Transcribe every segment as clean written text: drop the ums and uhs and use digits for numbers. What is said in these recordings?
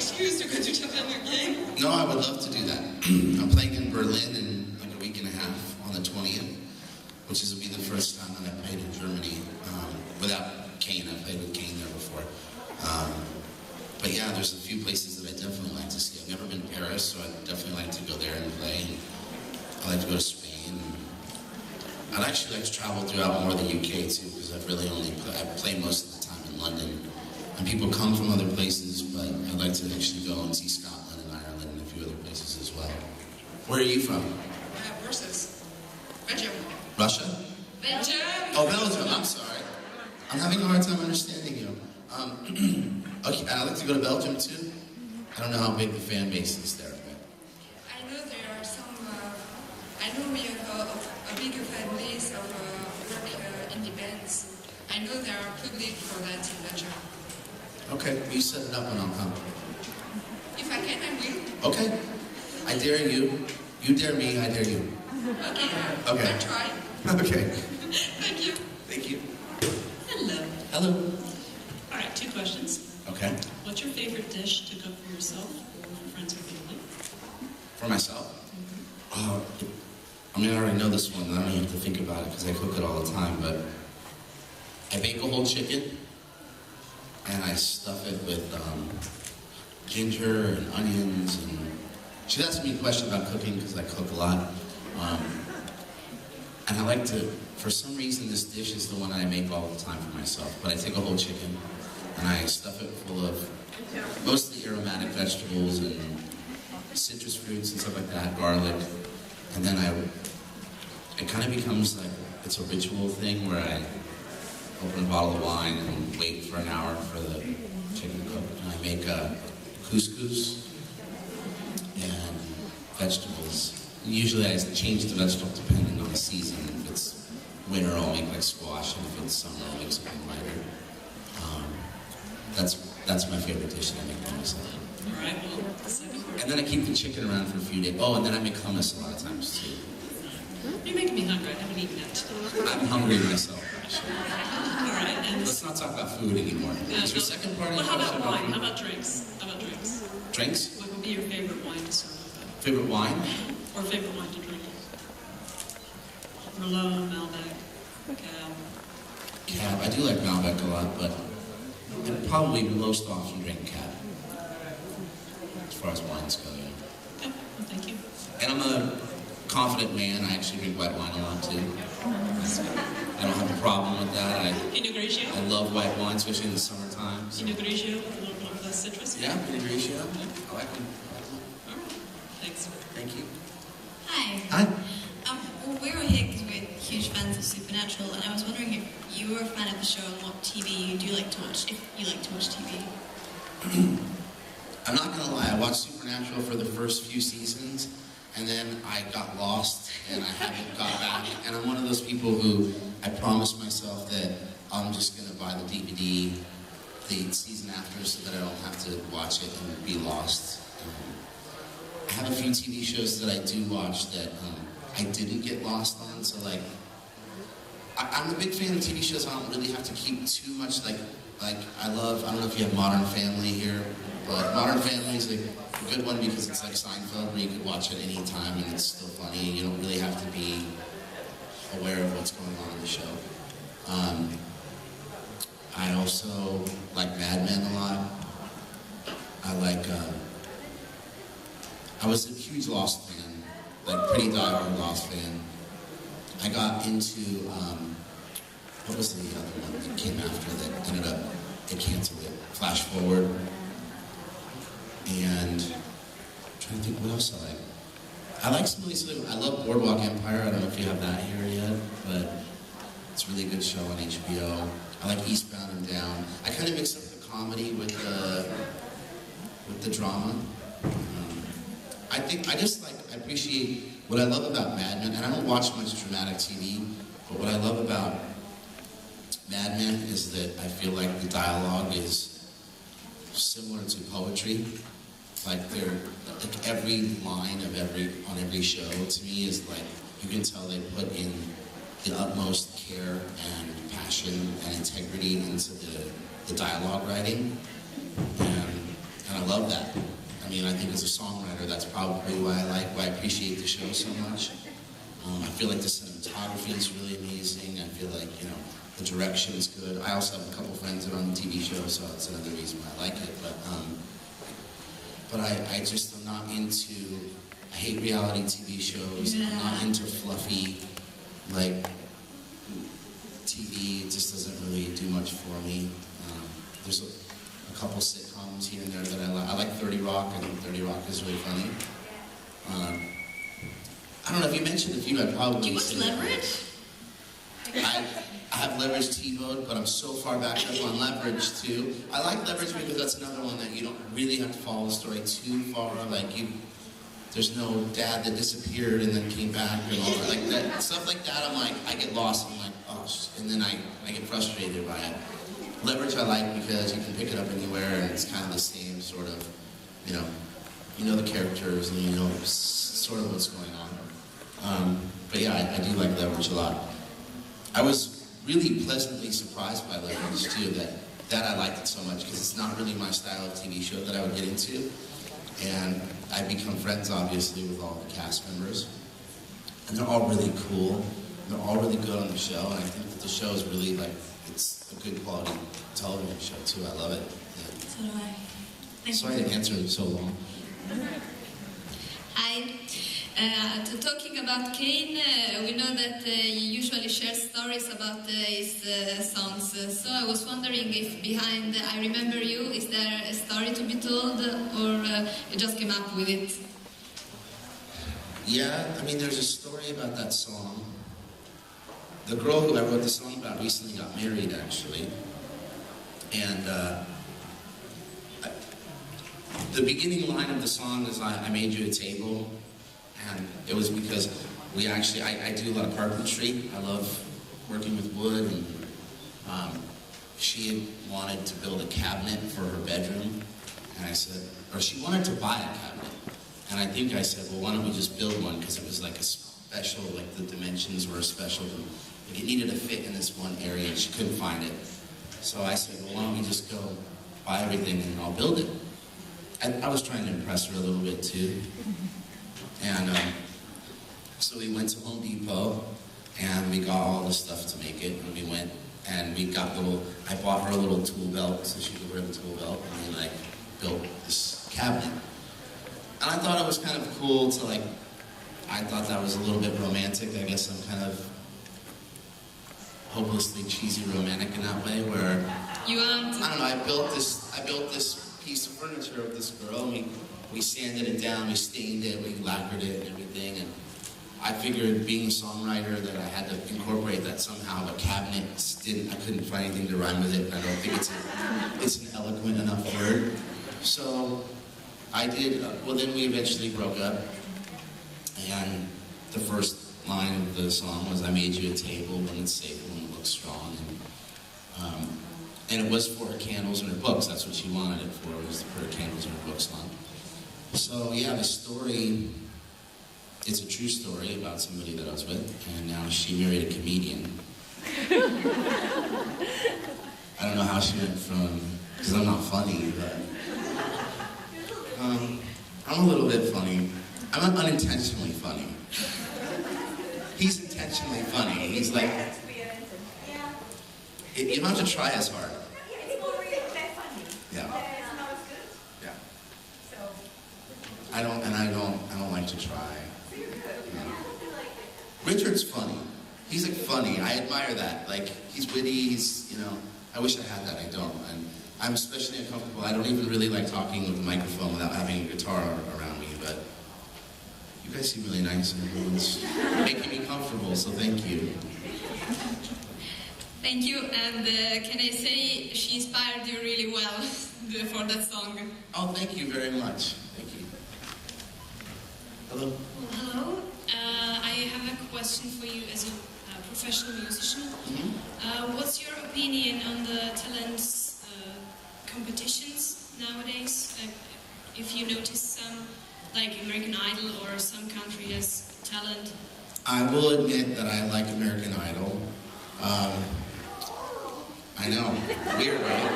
excuse to go to Japan again? No, I would love to do that. I'm playing in Berlin in like a week and a half on the 20th, which will be the first time that I played in Germany without Kane. I played with Kane there before. But yeah, there's a few places that I definitely like to see. I've never been to Paris, so I'd definitely like to go there and play. I like to go to Spain. I'd actually like to travel throughout more of the UK too, because I've really I play most of the time in London. And people come from other places, but I'd like to actually go and see Scotland and Ireland and a few other places as well. Where are you from? Brussels. Belgium. Russia? Belgium. Oh, Belgium, I'm sorry. I'm having a hard time understanding you. Okay, I'd like to go to Belgium too. I don't know how big the fan base is there. But I know there are some, I know we have a bigger fan base of work in the bands. I know there are public for that in Belgium. okay, you set it up and I'll come. If I can, I will. Okay, I dare you. You dare me, I dare you. Okay. Okay. I'll try. Okay. Thank you. Thank you. Hello. Hello. All right, 2 questions. Okay. What's your favorite dish to cook for yourself or for friends or family? For myself? Oh, I mean, I already know this one, and I don't even have to think about it because I cook it all the time, but I bake a whole chicken, and I stuff it with ginger and onions, and she asked me a question about cooking because I cook a lot. And I like to, for some reason, this dish is the one I make all the time for myself, but I take a whole chicken, and I stuff it full of mostly aromatic vegetables and citrus fruits and stuff like that, garlic, and then it kind of becomes like, it's a ritual thing where I open a bottle of wine and wait for an hour for the chicken to cook, and I make couscous and vegetables. Usually I change the vegetables depending on the season. If it's winter, I'll make like squash, and if it's summer, I'll make something lighter. That's my favorite dish that I make by myself. All right, well, the second part. And then I keep the chicken around for a few days. Oh, and then I make hummus a lot of times too. You're making me hungry. I haven't eaten yet. I'm hungry myself. All right, and Let's not talk about food anymore. What's your second part of well, your how question? about wine? How about drinks? How about drinks? Drinks? What would be your favorite wine to serve with that? Favorite wine? Or favorite wine to drink? Merlot, Malbec, Cab. Cab. I do like Malbec a lot, but I probably most often drink Cab. As far as wines go, yeah. Okay, well, thank you. And I'm a confident man. I actually drink white wine a lot too. I don't have a problem with that. Pinot Grigio? I love white wine, especially in the summertime. So. Pinot Grigio with a little bit of the citrus? Yeah, Pinot Grigio. I like them. All right, thanks. Thank you. Hi. Hi. Well, we're all here because we're huge fans of Supernatural, and I was wondering if you were a fan of the show and what TV you do like to watch, if you like to watch TV. I'm not gonna lie, I watched Supernatural for the first few seasons, and then I got lost, and I haven't got back. And I'm one of those people who I promised myself that I'm just gonna buy the DVD the season after so that I don't have to watch it and be lost. I have a few TV shows that I do watch that I didn't get lost on, so like, I'm a big fan of TV shows. I don't really have to keep too much, like I don't know if you have Modern Family here, but Modern Family is a good one because it's like Seinfeld, where you can watch it any time and it's still funny. You don't really have to be aware of what's going on in the show. I also like Mad Men a lot. I was a huge Lost fan, like pretty diehard Lost fan. I got into, what was the other one that came after that ended up, they canceled it, Flash Forward. And I'm trying to think what else I like. I like some of these, I love Boardwalk Empire. I don't know if you have that here yet, but it's a really good show on HBO. I like Eastbound and Down. I kind of mix up the comedy with the drama. I appreciate what I love about Mad Men, and I don't watch much dramatic TV, but what I love about Mad Men is that I feel like the dialogue is similar to poetry. Like every line on every show to me is like, you can tell they put in the utmost care and passion and integrity into the dialogue writing. And I love that. I mean, I think as a songwriter, that's probably why I appreciate the show so much. I feel like the cinematography is really amazing. I feel like, you know, the direction is good. I also have a couple friends that are on the TV show, so that's another reason why I like it. But I just am not into, I hate reality TV shows. I'm not into fluffy, like, TV. It just doesn't really do much for me. There's a couple sitcoms here and there that I like. I like 30 Rock. I think 30 Rock is really funny. I don't know, if you mentioned a few, I'd probably Do you watch say Leverage? I have Leverage TiVoed, but I'm so far back up on Leverage too. I like Leverage because that's another one that you don't really have to follow the story too far. Like there's no dad that disappeared and then came back and all that. Like that stuff like that. I'm like, I get lost. I'm like, oh, and then I get frustrated by it. Leverage I like because you can pick it up anywhere and it's kind of the same sort of, you know the characters and you know sort of what's going on. But yeah, I do like Leverage a lot. I was really pleasantly surprised by Leverage too, that I liked it so much because it's not really my style of TV show that I would get into. And I become friends obviously with all the cast members. And they're all really cool. They're all really good on the show, and I think that the show is really like, it's a good quality television show too. I love it. Yeah. So do I. Thank Sorry you. to answer it so long. Hi. Talking about Kane, we know that he usually shares stories about his songs. So I was wondering if behind I Remember You, is there a story to be told, or you just came up with it? Yeah, I mean, there's a story about that song. The girl who I wrote the song about recently got married, actually. And the beginning line of the song is, I made you a table. And it was because we actually, I do a lot of carpentry. I love working with wood. And she had wanted to build a cabinet for her bedroom. And I said, or she wanted to buy a cabinet. And I think I said, well, why don't we just build one? Because it was like a special, like the dimensions were special. Like it needed to fit in this one area and she couldn't find it. So I said, well, why don't we just go buy everything and I'll build it. I was trying to impress her a little bit too. And so we went to Home Depot and we got all the stuff to make it. And we went and we got I bought her a little tool belt so she could wear the tool belt. And we like built this cabinet. And I thought it was kind of cool to like, I thought that was a little bit romantic. I guess I'm kind of hopelessly cheesy romantic in that way where, You aren't. I don't know, I built this piece of furniture of this girl and we sanded it down, we stained it, we lacquered it and everything. And I figured being a songwriter that I had to incorporate that somehow, but cabinet I couldn't find anything to rhyme with it. And I don't think it's an eloquent enough word. So I did, well then we eventually broke up. And the first line of the song was, I made you a table when it's safe and it looks strong. And it was for her candles and her books. That's what she wanted it for, was to put her candles and her books on. So yeah, the story, it's a true story about somebody that I was with, and now she married a comedian. I don't know how she went from, because I'm not funny, but I'm a little bit funny. I'm unintentionally funny. He's intentionally funny. He's like, you don't have to try as hard. Yeah. Yeah. I don't like to try. Richard's funny. He's like funny. I admire that. Like, he's witty, he's, I wish I had that, I don't. And I'm especially uncomfortable. I don't even really like talking with a microphone without having a guitar around me, but you guys seem really nice and everyone's making me comfortable, so thank you. Thank you, and can I say she inspired you really well for that song? Oh, thank you very much. Thank you. Hello? Hello. I have a question for you as a professional musician. Mm-hmm. What's your opinion on the talents competitions nowadays? If you notice some, like American Idol or some country has talent? I will admit that I like American Idol. I know, weird, right?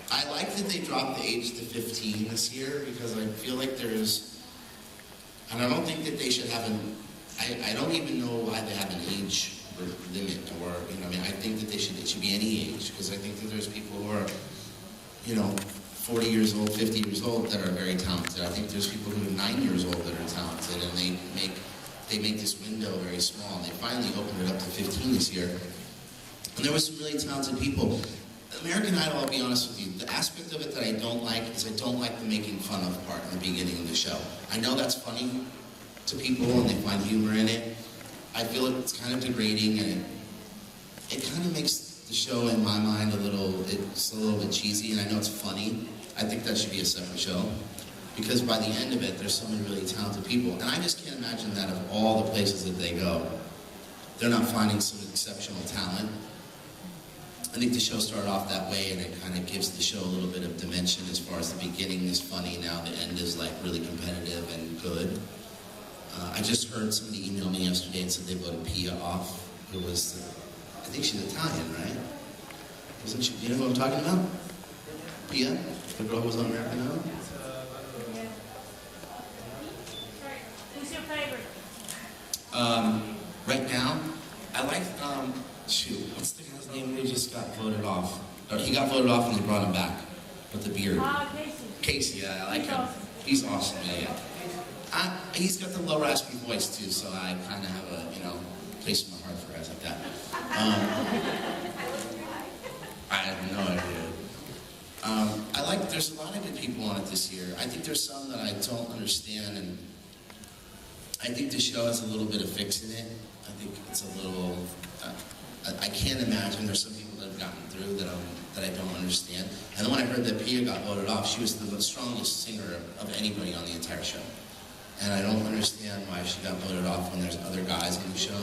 I like that they dropped the age to 15 this year because I feel like there's, and I don't think that they should have an, I don't even know why they have an age limit or, you know, I mean, I think that it should be any age because I think that there's people who are, you know, 40 years old, 50 years old that are very talented. I think there's people who are 9 years old that are talented and they make this window very small. And they finally opened it up to 15 this year. And there was some really talented people. American Idol, I'll be honest with you, the aspect of it that I don't like is I don't like the making fun of part in the beginning of the show. I know that's funny to people and they find humor in it. I feel like it's kind of degrading and it kind of makes the show, in my mind, it's a little bit cheesy, and I know it's funny. I think that should be a separate show. Because by the end of it, there's so many really talented people. And I just can't imagine that of all the places that they go, they're not finding some exceptional talent. I think the show started off that way, and it kind of gives the show a little bit of dimension as far as the beginning is funny, now the end is like really competitive and good. I just heard somebody email me yesterday and said they voted Pia off, who was, I think she's Italian, right? Wasn't she? You know who I'm talking about? Pia? The girl who was on American Idol? Who's your favorite? Right now, I like, shoot, what's the guy's name who just got voted off? Or he got voted off and they brought him back with the beard. Casey. Casey, yeah, I like He's him. awesome. He's awesome, yeah. He's got the low raspy voice too, so I kind of have a, you know, place in my heart for guys like that. I have no idea. There's a lot of good people on it this year. I think there's some that I don't understand, and I think the show has a little bit of fix in it. I think it's a little, I can't imagine there's some people that have gotten through that I don't understand. And then when I heard that Pia got voted off, she was the strongest singer of anybody on the entire show. And I don't understand why she got voted off when there's other guys on the show